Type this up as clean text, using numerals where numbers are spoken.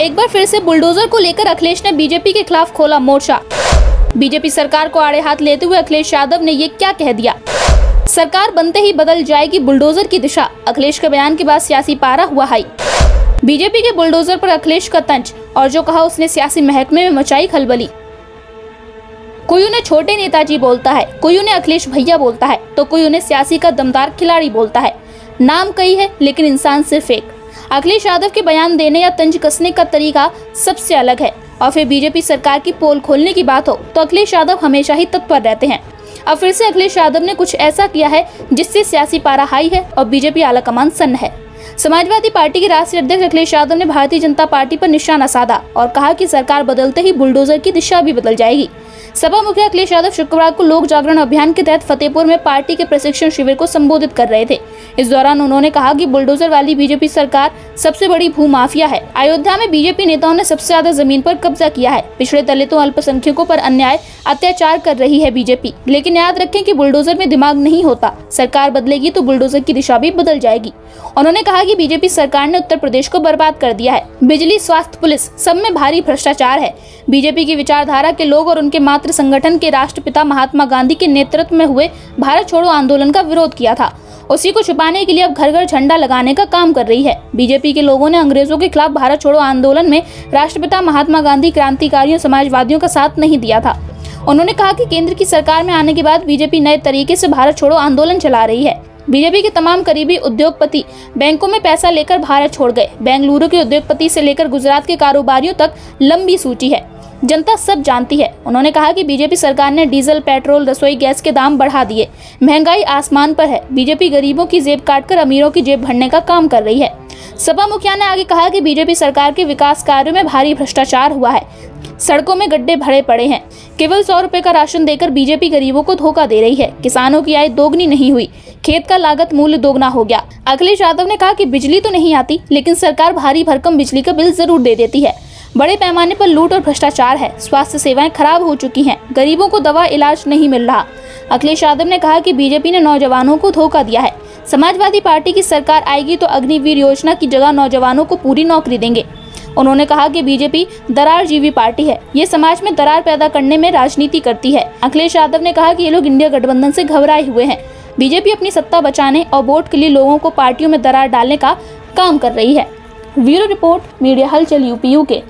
एक बार फिर से बुलडोजर को लेकर अखिलेश ने बीजेपी के खिलाफ खोला मोर्चा। बीजेपी सरकार को आड़े हाथ लेते हुए अखिलेश यादव ने ये क्या कह दिया? सरकार बनते ही बदल जाएगी बुलडोजर की दिशा, अखिलेश के बयान के बाद सियासी पारा हुआ हाई। बीजेपी के बुलडोजर पर अखिलेश का तंज, और जो कहा उसने सियासी महकमे में मचाई खलबली। कोई उन्हें छोटे नेताजी बोलता है, कोई उन्हें अखिलेश भैया बोलता है, तो कोई उन्हें सियासी का दमदार खिलाड़ी बोलता है। नाम कई है लेकिन इंसान सिर्फ एक। अखिलेश यादव के बयान देने या तंज कसने का तरीका सबसे अलग है। और फिर बीजेपी सरकार की पोल खोलने की बात हो तो अखिलेश यादव हमेशा ही तत्पर रहते हैं। अब फिर से अखिलेश यादव ने कुछ ऐसा किया है जिससे सियासी पारा हाई है और बीजेपी आलाकमान सन्न है। समाजवादी पार्टी के राष्ट्रीय अध्यक्ष अखिलेश यादव ने भारतीय जनता पार्टी पर निशाना साधा और कहा कि सरकार बदलते ही बुलडोजर की दिशा भी बदल जाएगी। सपा मुखिया अखिलेश यादव शुक्रवार को लोक जागरण अभियान के तहत फतेहपुर में पार्टी के प्रशिक्षण शिविर को संबोधित कर रहे थे। इस दौरान उन्होंने कहा कि बुलडोजर वाली बीजेपी सरकार सबसे बड़ी भूमाफिया है। अयोध्या में बीजेपी नेताओं ने सबसे ज्यादा जमीन पर कब्जा किया है। पिछड़े दलितों अल्पसंख्यकों पर अन्याय अत्याचार कर रही है बीजेपी। लेकिन याद रखें कि बुलडोजर में दिमाग नहीं होता। सरकार बदलेगी तो बुलडोजर की दिशा भी बदल जाएगी। उन्होंने कहा कि बीजेपी सरकार ने उत्तर प्रदेश को बर्बाद कर दिया है। बिजली, स्वास्थ्य, पुलिस सब में भारी भ्रष्टाचार है। बीजेपी की विचारधारा के लोग और उनके मातृ संगठन के राष्ट्रपिता महात्मा गांधी के नेतृत्व में हुए भारत छोड़ो आंदोलन का विरोध किया था। उसी को छुपाने के लिए अब घर घर झंडा लगाने का काम कर रही है। बीजेपी के लोगों ने अंग्रेजों के खिलाफ भारत छोड़ो आंदोलन में राष्ट्रपिता महात्मा गांधी, क्रांतिकारियों, समाजवादियों का साथ नहीं दिया था। उन्होंने कहा कि केंद्र की सरकार में आने के बाद बीजेपी नए तरीके से भारत छोड़ो आंदोलन चला रही है। बीजेपी के तमाम करीबी उद्योगपति बैंकों में पैसा लेकर भारत छोड़ गए। बेंगलुरु के उद्योगपति से लेकर गुजरात के कारोबारियों तक लंबी सूची है, जनता सब जानती है। उन्होंने कहा कि बीजेपी सरकार ने डीजल, पेट्रोल, रसोई गैस के दाम बढ़ा दिए। महंगाई आसमान पर है। बीजेपी गरीबों की जेब काटकर अमीरों की जेब भरने का काम कर रही है। सपा मुखिया ने आगे कहा कि बीजेपी सरकार के विकास कार्यों में भारी भ्रष्टाचार हुआ है। सड़कों में गड्ढे भरे पड़े हैं। केवल 100 रुपए का राशन देकर बीजेपी गरीबों को धोखा दे रही है। किसानों की आय दोगुनी नहीं हुई, खेत का लागत मूल्य दोगुना हो गया। अखिलेश यादव ने कहा कि बिजली तो नहीं आती, लेकिन सरकार भारी भरकम बिजली का बिल जरूर दे देती है। बड़े पैमाने पर लूट और भ्रष्टाचार है। स्वास्थ्य सेवाएं खराब हो चुकी हैं। गरीबों को दवा इलाज नहीं मिल रहा। अखिलेश यादव ने कहा कि बीजेपी ने नौजवानों को धोखा दिया है। समाजवादी पार्टी की सरकार आएगी तो अग्निवीर योजना की जगह नौजवानों को पूरी नौकरी देंगे। उन्होंने कहा कि बीजेपी दरारजीवी पार्टी है। ये समाज में दरार पैदा करने में राजनीति करती है। अखिलेश यादव ने कहा कि ये लोग इंडिया गठबंधन से घबराए हुए हैं। बीजेपी अपनी सत्ता बचाने और वोट के लिए लोगों को पार्टियों में दरार डालने का काम कर रही है। ब्यूरो रिपोर्ट, मीडिया हलचल यूपी यूके।